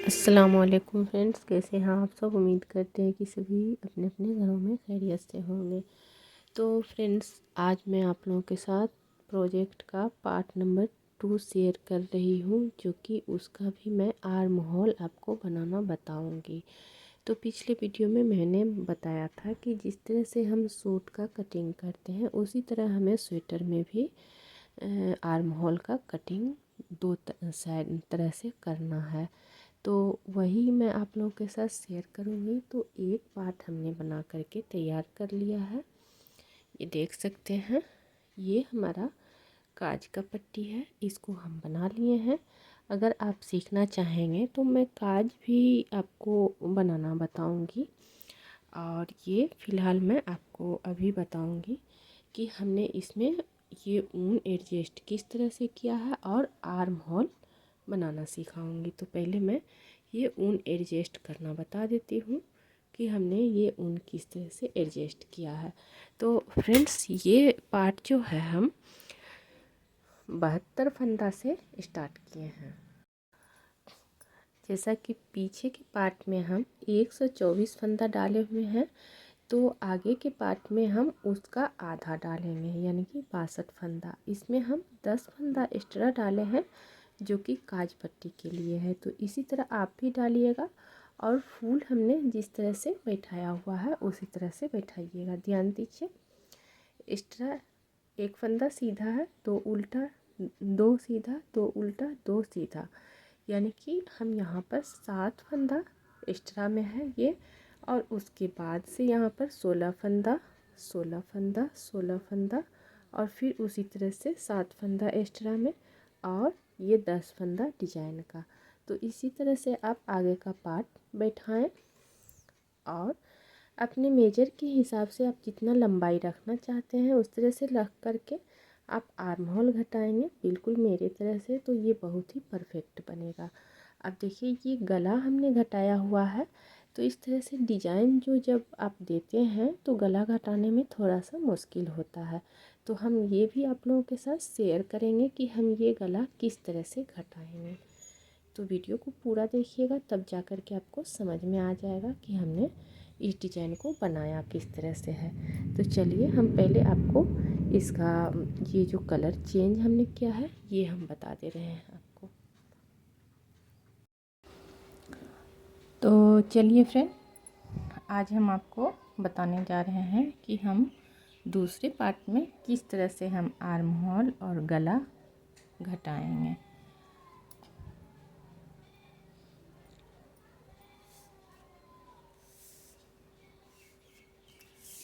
अस्सलामुअलैकुम फ्रेंड्स, कैसे हैं आप सब। उम्मीद करते हैं कि सभी अपने अपने घरों में खैरियत से होंगे। तो फ्रेंड्स, आज मैं आप लोगों के साथ प्रोजेक्ट का पार्ट नंबर 2 शेयर कर रही हूँ, जो कि उसका भी मैं आर्म होल आपको बनाना बताऊँगी। तो पिछले वीडियो में मैंने बताया था कि जिस तरह से हम सूट का कटिंग करते हैं, उसी तरह हमें स्वेटर में भी आर्म होल का कटिंग दो साइड तरह से करना है। तो वही मैं आप लोगों के साथ शेयर करूँगी। तो एक पार्ट हमने बना करके तैयार कर लिया है, ये देख सकते हैं। ये हमारा काज का पट्टी है, इसको हम बना लिए हैं। अगर आप सीखना चाहेंगे तो मैं काज भी आपको बनाना बताऊंगी। और ये फ़िलहाल मैं आपको अभी बताऊंगी कि हमने इसमें ये ऊन एडजस्ट किस तरह से किया है और आर्म होल बनाना सिखाऊंगी। तो पहले मैं ये ऊन एडजस्ट करना बता देती हूँ कि हमने ये ऊन किस तरह से एडजस्ट किया है। तो फ्रेंड्स, ये पार्ट जो है हम 72 फंदा से स्टार्ट किए हैं। जैसा कि पीछे के पार्ट में हम 124 फंदा डाले हुए हैं, तो आगे के पार्ट में हम उसका आधा डालेंगे, यानी कि 62 फंदा। इसमें हम 10 फंदा एक्स्ट्रा डाले हैं, जो कि काज पट्टी के लिए है। तो इसी तरह आप भी डालिएगा और फूल हमने जिस तरह से बैठाया हुआ है उसी तरह से बैठाइएगा। ध्यान दीजिए, एक्स्ट्रा एक फंदा सीधा है, दो उल्टा, दो सीधा, दो उल्टा, दो सीधा, यानी कि हम यहाँ पर 7 फंदा एक्स्ट्रा में है ये। और उसके बाद से यहाँ पर 16 फंदा, 16 फंदा, 16 फंदा, और फिर उसी तरह से 7 फंदा एक्स्ट्रा में, और ये 10 फंदा डिजाइन का। तो इसी तरह से आप आगे का पार्ट बैठाएं और अपने मेजर के हिसाब से आप जितना लंबाई रखना चाहते हैं उस तरह से रख करके आप आर्म होल घटाएंगे, बिल्कुल मेरे तरह से। तो ये बहुत ही परफेक्ट बनेगा। अब देखिए, ये गला हमने घटाया हुआ है। तो इस तरह से डिजाइन जो जब आप देते हैं तो गला घटाने में थोड़ा सा मुश्किल होता है। तो हम ये भी आप लोगों के साथ शेयर करेंगे कि हम ये गला किस तरह से घटाएंगे। तो वीडियो को पूरा देखिएगा, तब जा कर के आपको समझ में आ जाएगा कि हमने इस डिजाइन को बनाया किस तरह से है। तो चलिए, हम पहले आपको इसका ये जो कलर चेंज हमने किया है ये हम बता दे रहे हैं आपको। तो चलिए फ्रेंड, आज हम आपको बताने जा रहे हैं कि हम दूसरे पार्ट में किस तरह से हम आर्म होल और गला घटाएंगे।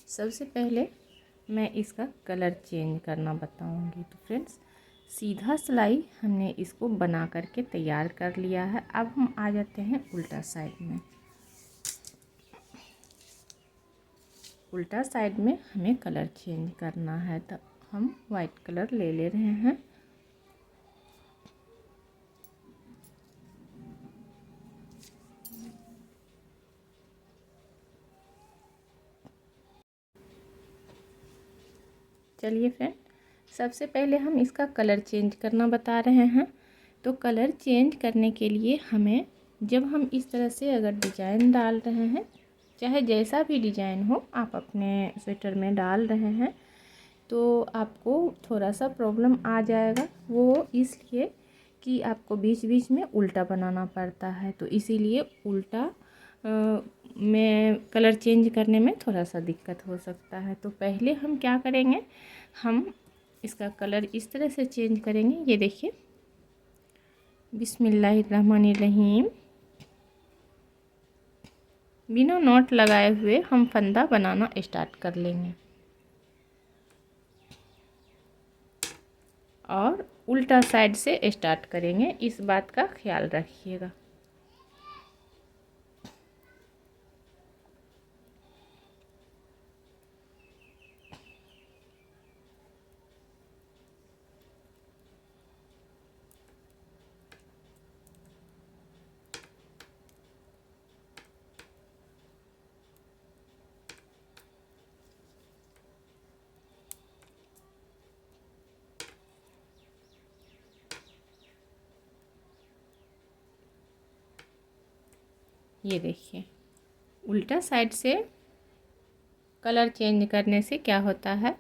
सबसे पहले मैं इसका कलर चेंज करना बताऊंगी। तो फ्रेंड्स, सीधा सिलाई हमने इसको बना करके तैयार कर लिया है। अब हम आ जाते हैं उल्टा साइड में। उल्टा साइड में हमें कलर चेंज करना है, तो हम वाइट कलर ले रहे हैं। चलिए फ्रेंड, सबसे पहले हम इसका कलर चेंज करना बता रहे हैं। तो कलर चेंज करने के लिए हमें, जब हम इस तरह से अगर डिजाइन डाल रहे हैं, चाहे जैसा भी डिजाइन हो आप अपने स्वेटर में डाल रहे हैं, तो आपको थोड़ा सा प्रॉब्लम आ जाएगा। वो इसलिए कि आपको बीच बीच में उल्टा बनाना पड़ता है। तो इसीलिए उल्टा में कलर चेंज करने में थोड़ा सा दिक्कत हो सकता है। तो पहले हम क्या करेंगे, हम इसका कलर इस तरह से चेंज करेंगे। ये देखिए, बिस्मिल्लाहिर्रहमानिर्रहीम, बिना नॉट लगाए हुए हम फंदा बनाना स्टार्ट कर लेंगे और उल्टा साइड से स्टार्ट करेंगे। इस बात का ख्याल रखिएगा। ये देखिए, उल्टा साइड से कलर चेंज करने से क्या होता है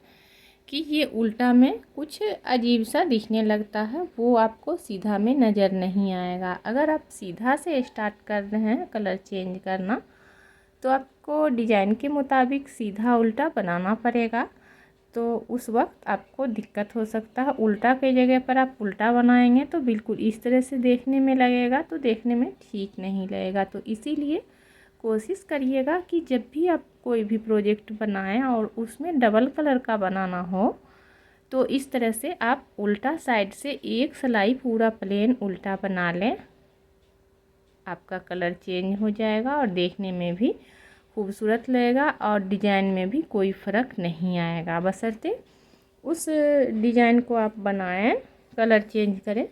कि ये उल्टा में कुछ अजीब सा दिखने लगता है, वो आपको सीधा में नज़र नहीं आएगा। अगर आप सीधा से स्टार्ट कर रहे हैं कलर चेंज करना, तो आपको डिज़ाइन के मुताबिक सीधा उल्टा बनाना पड़ेगा। तो उस वक्त आपको दिक्कत हो सकता है। उल्टा की जगह पर आप उल्टा बनाएंगे तो बिल्कुल इस तरह से देखने में लगेगा, तो देखने में ठीक नहीं लगेगा। तो इसीलिए कोशिश करिएगा कि जब भी आप कोई भी प्रोजेक्ट बनाएं और उसमें डबल कलर का बनाना हो, तो इस तरह से आप उल्टा साइड से एक सिलाई पूरा प्लेन उल्टा बना लें। आपका कलर चेंज हो जाएगा और देखने में भी खूबसूरत लगेगा और डिज़ाइन में भी कोई फ़र्क नहीं आएगा। बशर्ते उस डिज़ाइन को आप बनाएं, कलर चेंज करें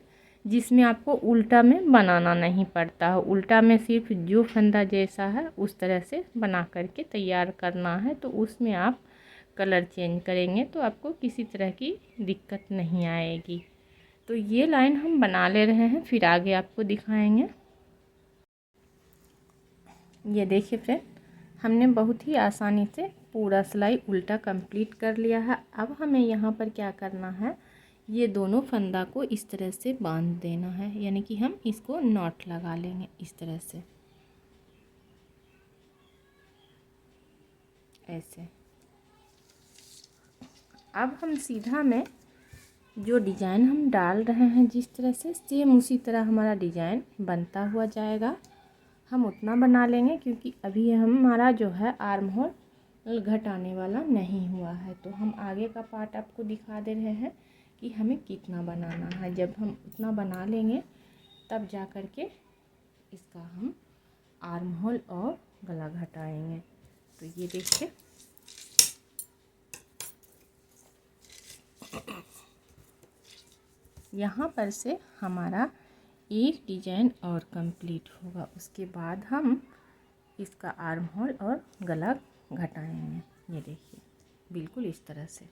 जिसमें आपको उल्टा में बनाना नहीं पड़ता हो। उल्टा में सिर्फ जो फंदा जैसा है उस तरह से बना करके तैयार करना है, तो उसमें आप कलर चेंज करेंगे तो आपको किसी तरह की दिक्कत नहीं आएगी। तो ये लाइन हम बना ले रहे हैं, फिर आगे आपको दिखाएंगे। ये देखिए फ्रेंड, हमने बहुत ही आसानी से पूरा सिलाई उल्टा कंप्लीट कर लिया है। अब हमें यहाँ पर क्या करना है, ये दोनों फंदा को इस तरह से बांध देना है, यानी कि हम इसको नॉट लगा लेंगे इस तरह से, ऐसे। अब हम सीधा में जो डिज़ाइन हम डाल रहे हैं जिस तरह से, सेम उसी तरह हमारा डिज़ाइन बनता हुआ जाएगा। हम उतना बना लेंगे क्योंकि अभी हमारा जो है आर्म होल घटाने वाला नहीं हुआ है। तो हम आगे का पार्ट आपको दिखा दे रहे हैं कि हमें कितना बनाना है। जब हम उतना बना लेंगे तब जा कर के इसका हम आर्म होल और गला घटाएंगे। तो ये देखिए, यहाँ पर से हमारा एक डिजाइन और कंप्लीट होगा। उसके बाद हम इसका आर्म होल और गला घटाएंगे। ये देखिए, बिल्कुल इस तरह से।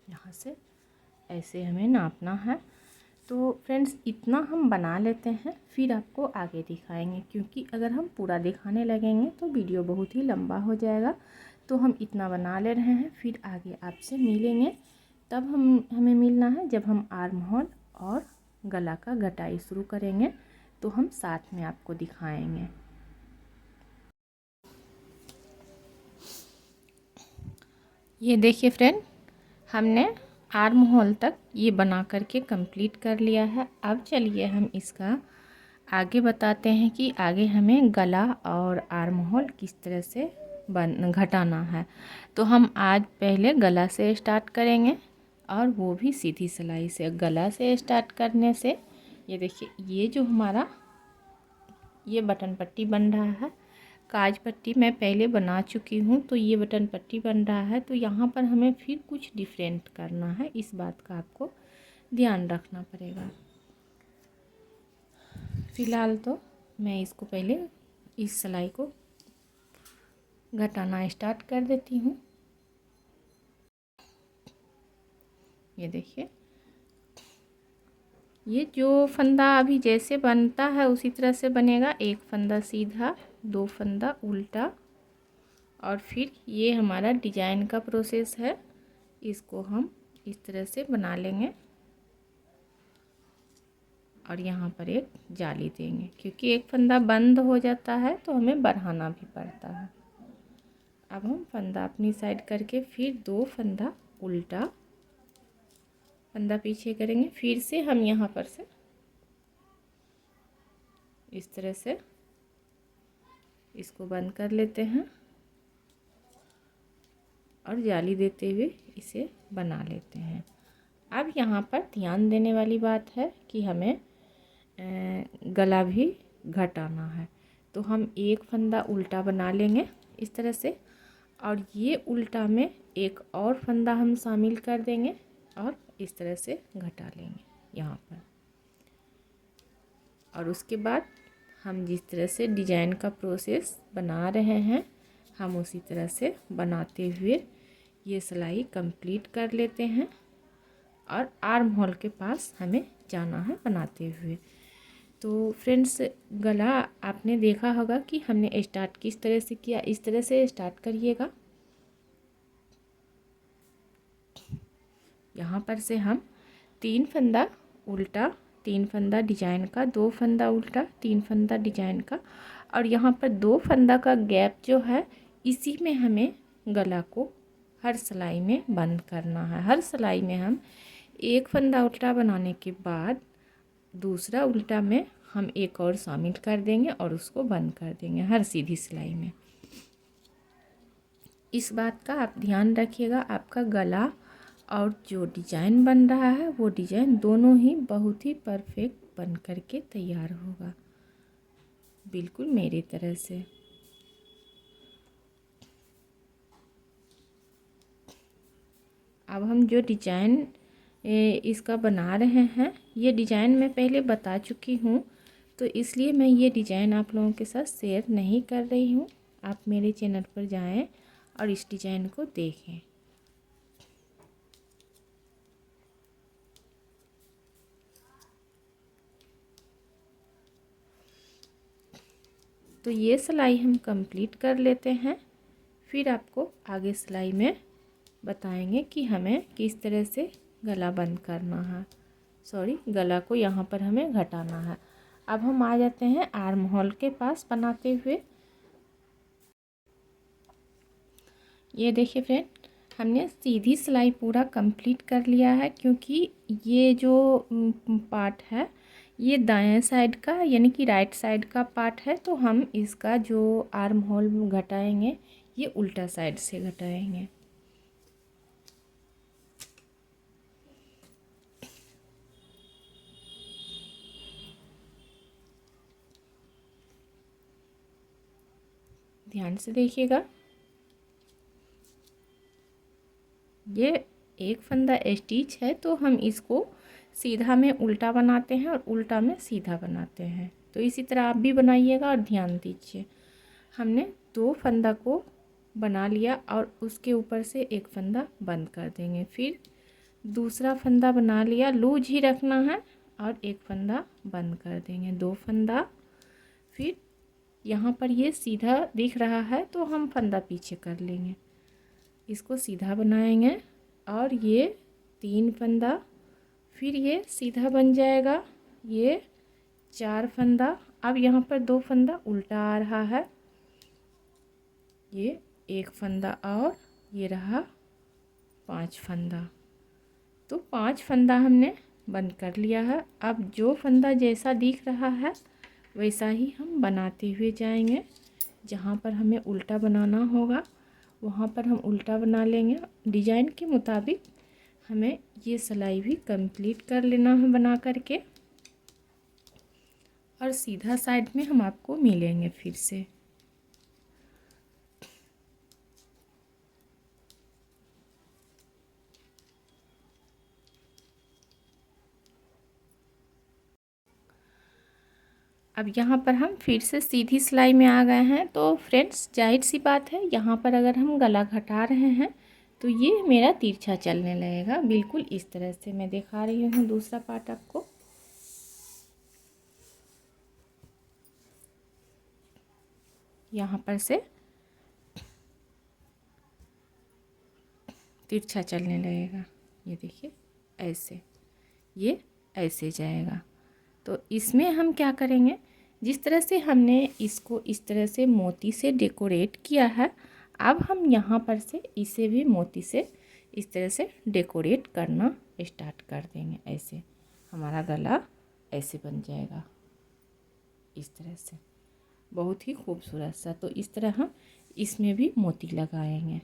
यहाँ से ऐसे हमें नापना है। तो फ्रेंड्स, इतना हम बना लेते हैं, फिर आपको आगे दिखाएंगे, क्योंकि अगर हम पूरा दिखाने लगेंगे तो वीडियो बहुत ही लंबा हो जाएगा। तो हम इतना बना ले रहे हैं, फिर आगे आपसे मिलेंगे। तब हमें मिलना है जब हम आर्म होल और गला का घटाई शुरू करेंगे, तो हम साथ में आपको दिखाएंगे। ये देखिए फ्रेंड, हमने आर्म होल तक ये बना करके कंप्लीट कर लिया है। अब चलिए हम इसका आगे बताते हैं कि आगे हमें गला और आर्म होल किस तरह से घटाना है। तो हम आज पहले गला से स्टार्ट करेंगे, और वो भी सीधी सिलाई से। गला से स्टार्ट करने से ये देखिए, ये जो हमारा ये बटन पट्टी बन रहा है, काज पट्टी मैं पहले बना चुकी हूँ, तो ये बटन पट्टी बन रहा है। तो यहाँ पर हमें फिर कुछ डिफरेंट करना है, इस बात का आपको ध्यान रखना पड़ेगा। फ़िलहाल तो मैं इसको पहले इस सिलाई को घटाना स्टार्ट कर देती हूँ। ये देखिए, ये जो फंदा अभी जैसे बनता है उसी तरह से बनेगा। एक फंदा सीधा, दो फंदा उल्टा, और फिर ये हमारा डिजाइन का प्रोसेस है। इसको हम इस तरह से बना लेंगे और यहाँ पर एक जाली देंगे, क्योंकि एक फंदा बंद हो जाता है तो हमें बढ़ाना भी पड़ता है। अब हम फंदा अपनी साइड करके फिर दो फंदा उल्टा, फंदा पीछे करेंगे, फिर से हम यहाँ पर से इस तरह से इसको बंद कर लेते हैं और जाली देते हुए इसे बना लेते हैं। अब यहाँ पर ध्यान देने वाली बात है कि हमें गला भी घटाना है। तो हम एक फंदा उल्टा बना लेंगे इस तरह से, और ये उल्टा में एक और फंदा हम शामिल कर देंगे और इस तरह से घटा लेंगे यहाँ पर। और उसके बाद हम जिस तरह से डिजाइन का प्रोसेस बना रहे हैं, हम उसी तरह से बनाते हुए ये सिलाई कंप्लीट कर लेते हैं। और आर्म होल के पास हमें जाना है बनाते हुए। तो फ्रेंड्स, गला आपने देखा होगा कि हमने स्टार्ट किस तरह से किया, इस तरह से स्टार्ट करिएगा। यहाँ पर से हम 3 फंदा उल्टा, 3 फंदा डिजाइन का, 2 फंदा उल्टा, 3 फंदा डिजाइन का, और यहाँ पर 2 फंदा का गैप जो है, इसी में हमें गला को हर सिलाई में बंद करना है। हर सिलाई में हम एक फंदा उल्टा बनाने के बाद दूसरा उल्टा में हम एक और शामिल कर देंगे और उसको बंद कर देंगे हर सीधी सिलाई में। इस बात का आप ध्यान रखिएगा, आपका गला और जो डिजाइन बन रहा है वो डिजाइन दोनों ही बहुत ही परफेक्ट बन करके तैयार होगा, बिल्कुल मेरी तरह से। अब हम जो डिजाइन इसका बना रहे हैं, ये डिजाइन मैं पहले बता चुकी हूँ, तो इसलिए मैं ये डिजाइन आप लोगों के साथ शेयर नहीं कर रही हूँ। आप मेरे चैनल पर जाएं और इस डिजाइन को देखें। तो ये सिलाई हम कंप्लीट कर लेते हैं, फिर आपको आगे सिलाई में बताएंगे कि हमें किस तरह से गला बंद करना है। सॉरी, गला को यहाँ पर हमें घटाना है। अब हम आ जाते हैं आर्म होल के पास बनाते हुए। ये देखिए फ्रेंड, हमने सीधी सिलाई पूरा कंप्लीट कर लिया है, क्योंकि ये जो पार्ट है ये दाएं साइड का यानी कि राइट साइड का पार्ट है, तो हम इसका जो आर्म होल घटाएंगे ये उल्टा साइड से घटाएंगे। ध्यान से देखिएगा, ये एक फंदा स्टिच है, तो हम इसको सीधा में उल्टा बनाते हैं और उल्टा में सीधा बनाते हैं। तो इसी तरह आप भी बनाइएगा और ध्यान दीजिए। हमने 2 फंदा को बना लिया और उसके ऊपर से एक फंदा बंद कर देंगे, फिर दूसरा फंदा बना लिया, लूज ही रखना है, और एक फंदा बंद कर देंगे, 2 फंदा। फिर यहाँ पर ये सीधा दिख रहा है तो हम फंदा पीछे कर लेंगे, इसको सीधा बनाएंगे, और ये 3 फंदा, फिर ये सीधा बन जाएगा, ये 4 फंदा। अब यहाँ पर 2 फंदा उल्टा आ रहा है, ये 1 फंदा, और ये रहा 5 फंदा। तो 5 फंदा हमने बंद कर लिया है। अब जो फंदा जैसा दिख रहा है वैसा ही हम बनाते हुए जाएंगे। जहाँ पर हमें उल्टा बनाना होगा वहाँ पर हम उल्टा बना लेंगे। डिजाइन के मुताबिक हमें ये सिलाई भी कंप्लीट कर लेना है बना करके, और सीधा साइड में हम आपको मिलेंगे फिर से। अब यहाँ पर हम फिर से सीधी सिलाई में आ गए हैं। तो फ्रेंड्स, जाहिर सी बात है, यहाँ पर अगर हम गला घटा रहे हैं तो ये मेरा तिरछा चलने लगेगा, बिल्कुल इस तरह से। मैं दिखा रही हूँ दूसरा पार्ट आपको। यहाँ पर से तिरछा चलने लगेगा, ये देखिए ऐसे, ये ऐसे जाएगा। तो इसमें हम क्या करेंगे, जिस तरह से हमने इसको इस तरह से मोती से डेकोरेट किया है, अब हम यहाँ पर से इसे भी मोती से इस तरह से डेकोरेट करना स्टार्ट कर देंगे। ऐसे हमारा गला ऐसे बन जाएगा, इस तरह से, बहुत ही खूबसूरत सा। तो इस तरह हम इसमें भी मोती लगाएंगे।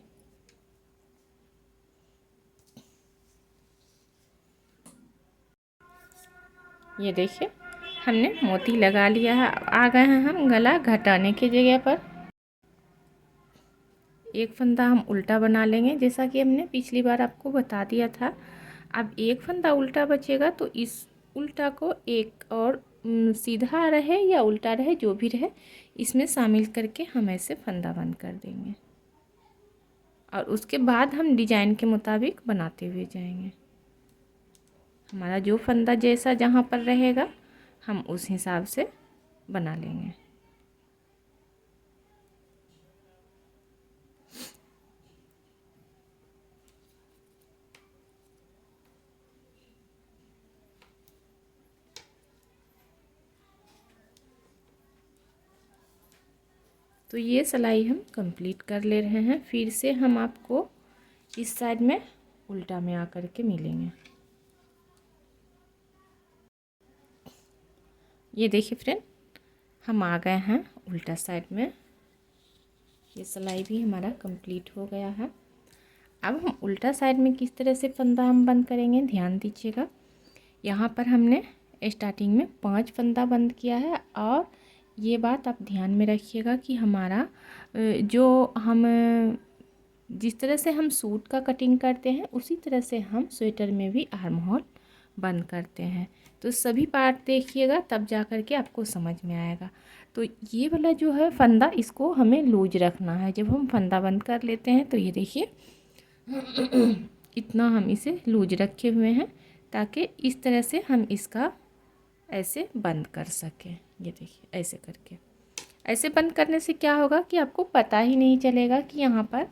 ये देखिए, हमने मोती लगा लिया है। आ गए हैं हम गला घटाने की जगह पर। एक फंदा हम उल्टा बना लेंगे, जैसा कि हमने पिछली बार आपको बता दिया था। अब एक फंदा उल्टा बचेगा, तो इस उल्टा को एक और सीधा रहे या उल्टा रहे, जो भी रहे, इसमें शामिल करके हम ऐसे फंदा बंद कर देंगे, और उसके बाद हम डिजाइन के मुताबिक बनाते हुए जाएंगे। हमारा जो फंदा जैसा जहाँ पर रहेगा हम उस हिसाब से बना लेंगे। तो ये सिलाई हम कंप्लीट कर ले रहे हैं। फिर से हम आपको इस साइड में उल्टा में आकर के मिलेंगे। ये देखिए फ्रेंड, हम आ गए हैं उल्टा साइड में। ये सिलाई भी हमारा कंप्लीट हो गया है। अब हम उल्टा साइड में किस तरह से फंदा हम बंद करेंगे, ध्यान दीजिएगा। यहाँ पर हमने स्टार्टिंग में 5 फंदा बंद किया है। और ये बात आप ध्यान में रखिएगा कि हमारा जो हम जिस तरह से हम सूट का कटिंग करते हैं उसी तरह से हम स्वेटर में भी आर्म होल बंद करते हैं। तो सभी पार्ट देखिएगा, तब जा कर के आपको समझ में आएगा। तो ये वाला जो है फंदा, इसको हमें लूज रखना है। जब हम फंदा बंद कर लेते हैं तो ये देखिए इतना हम इसे लूज रखे हुए हैं, ताकि इस तरह से हम इसका ऐसे बंद कर सकें। ये देखिए ऐसे करके, ऐसे बंद करने से क्या होगा कि आपको पता ही नहीं चलेगा कि यहाँ पर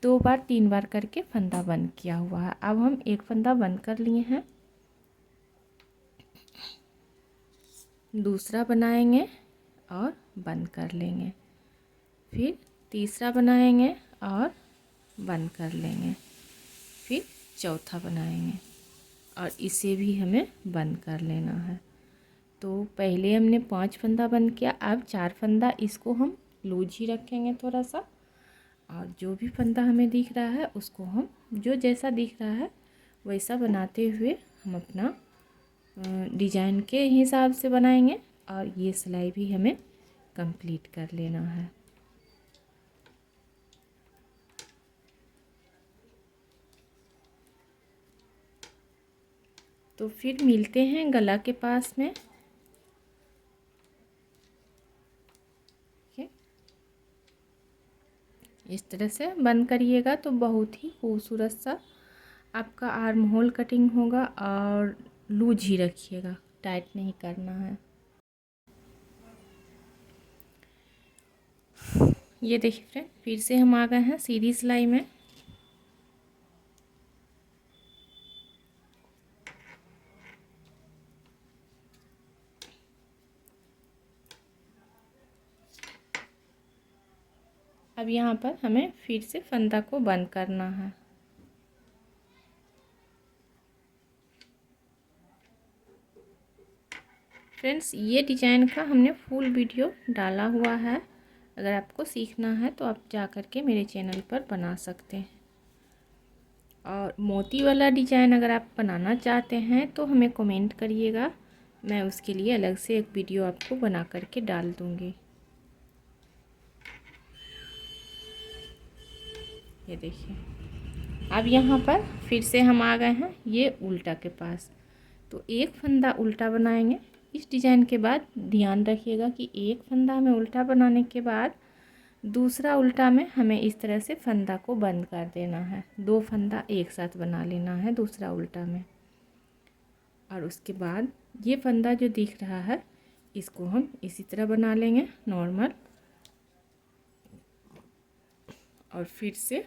2 बार 3 बार करके फंदा बंद किया हुआ है। अब हम एक फंदा बंद कर लिए हैं, दूसरा बनाएंगे और बंद कर लेंगे, फिर तीसरा बनाएंगे और बंद कर लेंगे, फिर चौथा बनाएंगे और इसे भी हमें बंद कर लेना है। तो पहले हमने 5 फंदा बंद किया, अब 4 फंदा इसको हम लूज ही रखेंगे थोड़ा सा। और जो भी फंदा हमें दिख रहा है उसको हम जो जैसा दिख रहा है वैसा बनाते हुए हम अपना डिजाइन के हिसाब से बनाएंगे। और ये सिलाई भी हमें कंप्लीट कर लेना है। तो फिर मिलते हैं गला के पास में। इस तरह से बंद करिएगा तो बहुत ही खूबसूरत सा आपका आर्म होल कटिंग होगा। और लूज ही रखिएगा, टाइट नहीं करना है। ये देखिए फ्रेंड, फिर से हम आ गए हैं सीधी सिलाई में। अब यहाँ पर हमें फिर से फंदा को बंद करना है। फ्रेंड्स, ये डिजाइन का हमने फुल वीडियो डाला हुआ है। अगर आपको सीखना है तो आप जा कर के मेरे चैनल पर बना सकते हैं। और मोती वाला डिजाइन अगर आप बनाना चाहते हैं तो हमें कमेंट करिएगा, मैं उसके लिए अलग से एक वीडियो आपको बना करके डाल दूँगी। ये देखिए, अब यहाँ पर फिर से हम आ गए हैं ये उल्टा के पास। तो एक फंदा उल्टा बनाएंगे। इस डिजाइन के बाद ध्यान रखिएगा कि एक फंदा हमें उल्टा बनाने के बाद दूसरा उल्टा में हमें इस तरह से फंदा को बंद कर देना है। 2 फंदा एक साथ बना लेना है दूसरा उल्टा में। और उसके बाद ये फंदा जो दिख रहा है इसको हम इसी तरह बना लेंगे नॉर्मल। और फिर से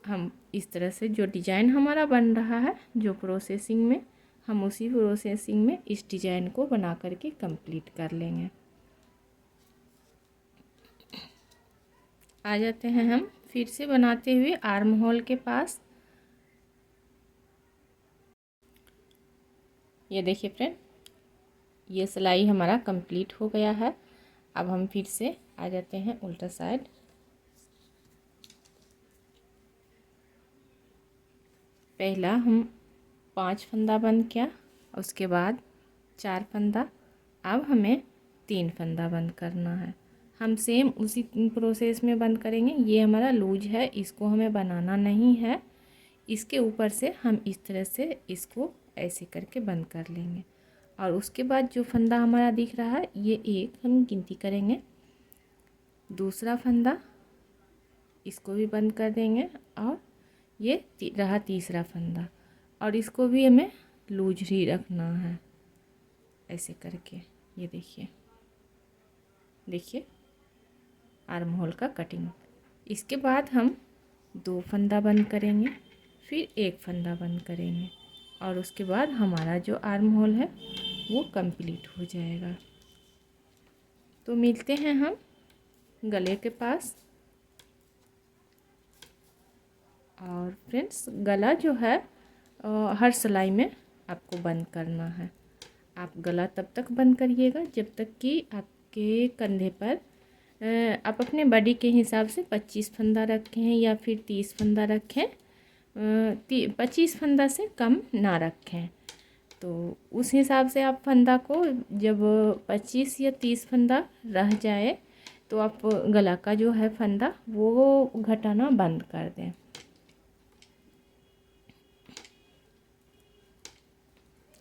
हम इस तरह से जो डिजाइन हमारा बन रहा है, जो प्रोसेसिंग में, हम उसी प्रोसेसिंग में इस डिजाइन को बना करके कंप्लीट कर लेंगे। आ जाते हैं हम फिर से बनाते हुए आर्म होल के पास। ये देखिए फ्रेंड, ये सिलाई हमारा कंप्लीट हो गया है। अब हम फिर से आ जाते हैं उल्टा साइड। पहला हम 5 फंदा बंद किया, उसके बाद 4 फंदा। अब हमें 3 फंदा बंद करना है। हम सेम उसी प्रोसेस में बंद करेंगे। ये हमारा लूज है, इसको हमें बनाना नहीं है। इसके ऊपर से हम इस तरह से इसको ऐसे करके बंद कर लेंगे। और उसके बाद जो फंदा हमारा दिख रहा है ये एक हम गिनती करेंगे, दूसरा फंदा इसको भी बंद कर देंगे और ये रहा तीसरा फंदा। और इसको भी हमें लूज ही रखना है ऐसे करके। ये देखिए, देखिए आर्म होल का कटिंग। इसके बाद हम 2 फंदा बंद करेंगे, फिर 1 फंदा बंद करेंगे और उसके बाद हमारा जो आर्म होल है वो कंप्लीट हो जाएगा। तो मिलते हैं हम गले के पास। और फ्रेंड्स, गला जो है हर सिलाई में आपको बंद करना है। आप गला तब तक बंद करिएगा जब तक कि आपके कंधे पर आप अपने बॉडी के हिसाब से 25 फंदा रखें या फिर 30 फंदा रखें, 25 फंदा से कम ना रखें। तो उस हिसाब से आप फंदा को, जब 25 या 30 फंदा रह जाए तो आप गला का जो है फंदा वो घटाना बंद कर दें।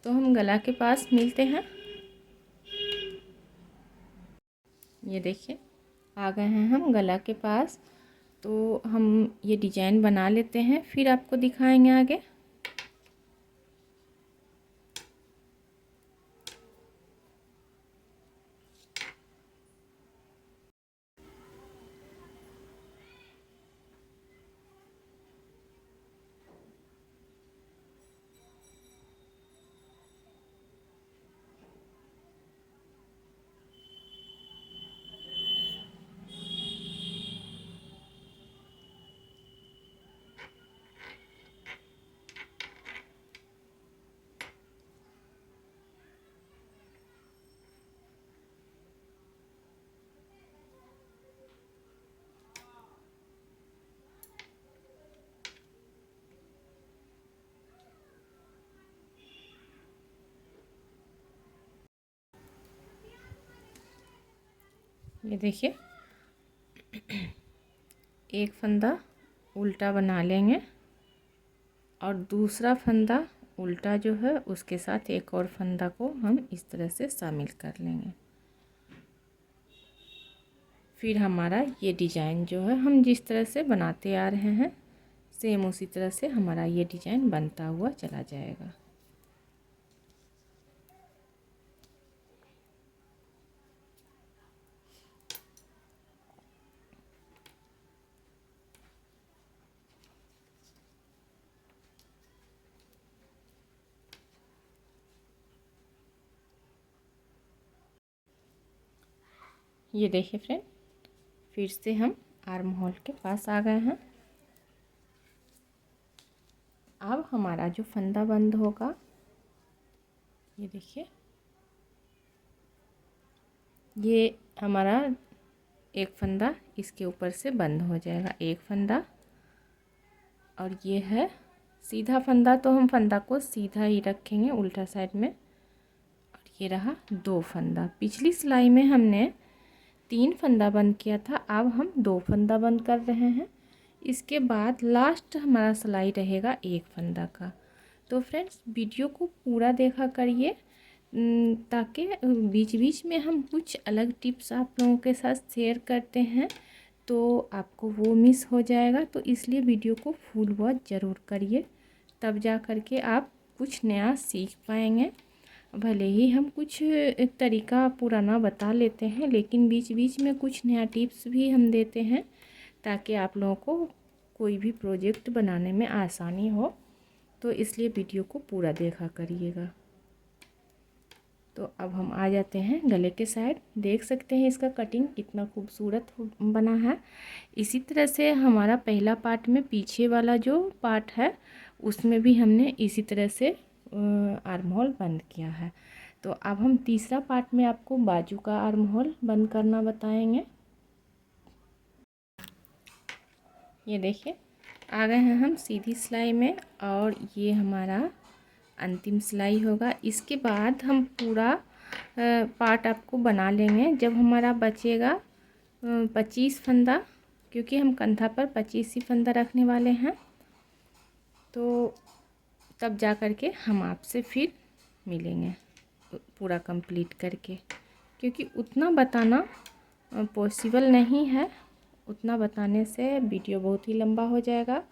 तो हम गला के पास मिलते हैं। ये देखिए, आ गए हैं हम गला के पास। तो हम ये डिजाइन बना लेते हैं, फिर आपको दिखाएंगे आगे। ये देखिए, एक फंदा उल्टा बना लेंगे और दूसरा फंदा उल्टा जो है उसके साथ एक और फंदा को हम इस तरह से शामिल कर लेंगे। फिर हमारा ये डिजाइन जो है हम जिस तरह से बनाते आ रहे हैं सेम उसी तरह से हमारा ये डिजाइन बनता हुआ चला जाएगा। ये देखिए फ्रेंड, फिर से हम आर्म होल के पास आ गए हैं। अब हमारा जो फंदा बंद होगा, ये देखिए, ये हमारा एक फंदा इसके ऊपर से बंद हो जाएगा, एक फंदा। और ये है सीधा फंदा, तो हम फंदा को सीधा ही रखेंगे उल्टा साइड में। और ये रहा 2 फंदा। पिछली सिलाई में हमने 3 फंदा बंद किया था, अब हम 2 फंदा बंद कर रहे हैं। इसके बाद लास्ट हमारा सिलाई रहेगा 1 फंदा का। तो फ्रेंड्स, वीडियो को पूरा देखा करिए ताकि बीच बीच में हम कुछ अलग टिप्स आप लोगों के साथ शेयर करते हैं तो आपको वो मिस हो जाएगा। तो इसलिए वीडियो को फुल वॉच ज़रूर करिए, तब जा कर के आप कुछ नया सीख पाएंगे। भले ही हम कुछ एक तरीका पुराना बता लेते हैं, लेकिन बीच बीच में कुछ नया टिप्स भी हम देते हैं ताकि आप लोगों को कोई भी प्रोजेक्ट बनाने में आसानी हो। तो इसलिए वीडियो को पूरा देखा करिएगा। तो अब हम आ जाते हैं गले के साइड। देख सकते हैं इसका कटिंग कितना खूबसूरत बना है। इसी तरह से हमारा पहला पार्ट में पीछे वाला जो पार्ट है उसमें भी हमने इसी तरह से आर्म होल बंद किया है। तो अब हम तीसरा पार्ट में आपको बाजू का आर्म होल बंद करना बताएंगे। ये देखिए, आ गए हैं हम सीधी सिलाई में और ये हमारा अंतिम सिलाई होगा। इसके बाद हम पूरा पार्ट आपको बना लेंगे जब हमारा बचेगा 25 फंदा, क्योंकि हम कंधा पर 25 ही फंदा रखने वाले हैं। तो तब जा कर के हम आपसे फिर मिलेंगे पूरा कंप्लीट करके, क्योंकि उतना बताना पॉसिबल नहीं है। उतना बताने से वीडियो बहुत ही लंबा हो जाएगा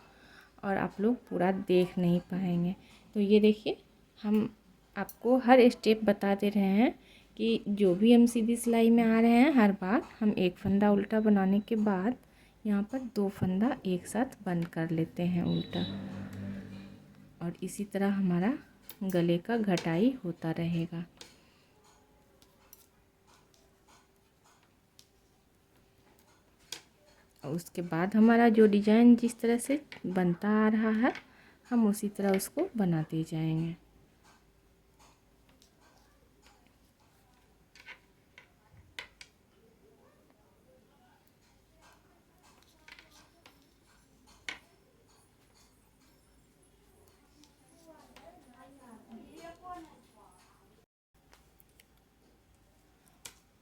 और आप लोग पूरा देख नहीं पाएंगे। तो ये देखिए, हम आपको हर स्टेप बता दे रहे हैं कि जो भी हम सीधी सिलाई में आ रहे हैं, हर बार हम एक फंदा उल्टा बनाने के बाद यहाँ पर 2 फंदा एक साथ बंद कर लेते हैं उल्टा, और इसी तरह हमारा गले का घटाई होता रहेगा। और उसके बाद हमारा जो डिज़ाइन जिस तरह से बनता आ रहा है, हम उसी तरह उसको बनाते जाएंगे।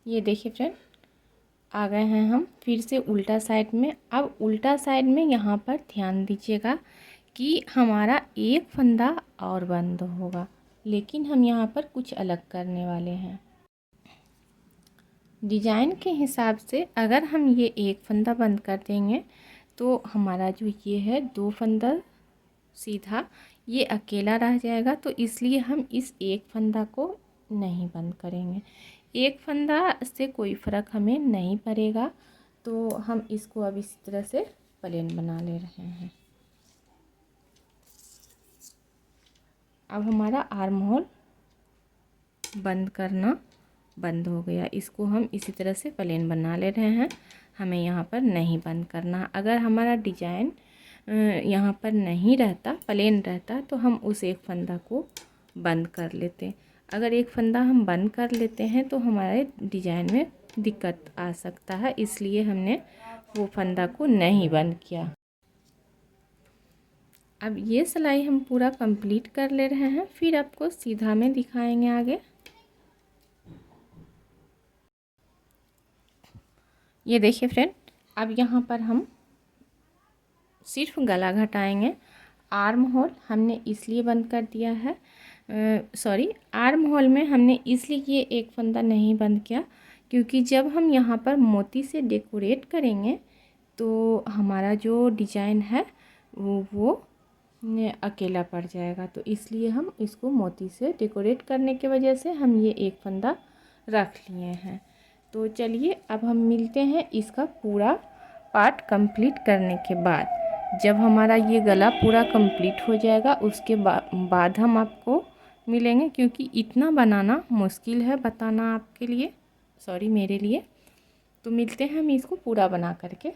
ये देखिए फ्रेंड, आ गए हैं हम फिर से उल्टा साइड में। अब उल्टा साइड में यहाँ पर ध्यान दीजिएगा कि हमारा एक फंदा और बंद होगा, लेकिन हम यहाँ पर कुछ अलग करने वाले हैं। डिजाइन के हिसाब से अगर हम ये एक फंदा बंद कर देंगे तो हमारा जो ये है 2 फंदा सीधा ये अकेला रह जाएगा, तो इसलिए हम इस एक फंदा को नहीं बंद करेंगे। एक फंदा से कोई फ़र्क हमें नहीं पड़ेगा, तो हम इसको अब इसी तरह से प्लेन बना ले रहे हैं। अब हमारा आर्म होल बंद करना बंद हो गया, इसको हम इसी तरह से प्लेन बना ले रहे हैं। हमें यहाँ पर नहीं बंद करना। अगर हमारा डिजाइन यहाँ पर नहीं रहता, प्लेन रहता, तो हम उस एक फंदा को बंद कर लेते। अगर एक फंदा हम बंद कर लेते हैं तो हमारे डिजाइन में दिक्कत आ सकता है, इसलिए हमने वो फंदा को नहीं बंद किया। अब ये सिलाई हम पूरा कंप्लीट कर ले रहे हैं, फिर आपको सीधा में दिखाएंगे आगे। ये देखिए फ्रेंड, अब यहाँ पर हम सिर्फ गला घटाएंगे। आर्म होल हमने इसलिए बंद कर दिया है, आर्म होल में हमने इसलिए ये एक फंदा नहीं बंद किया क्योंकि जब हम यहाँ पर मोती से डेकोरेट करेंगे तो हमारा जो डिजाइन है वो अकेला पड़ जाएगा, तो इसलिए हम इसको मोती से डेकोरेट करने की वजह से हम ये एक फंदा रख लिए हैं। तो चलिए अब हम मिलते हैं इसका पूरा पार्ट कंप्लीट करने के बाद। जब हमारा ये गला पूरा कंप्लीट हो जाएगा उसके बाद हम आपको मिलेंगे, क्योंकि इतना बनाना मुश्किल है बताना आपके लिए, मेरे लिए। तो मिलते हैं हम इसको पूरा बना करके।